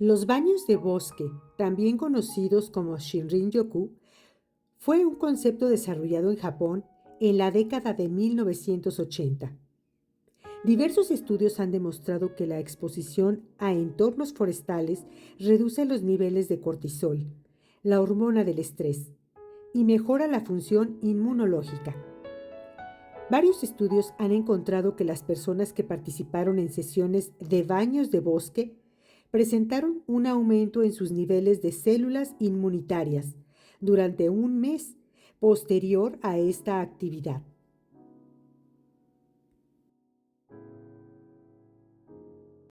Los baños de bosque, también conocidos como Shinrin-yoku, fue un concepto desarrollado en Japón en la década de 1980. Diversos estudios han demostrado que la exposición a entornos forestales reduce los niveles de cortisol, la hormona del estrés, y mejora la función inmunológica. Varios estudios han encontrado que las personas que participaron en sesiones de baños de bosque presentaron un aumento en sus niveles de células inmunitarias durante un mes posterior a esta actividad.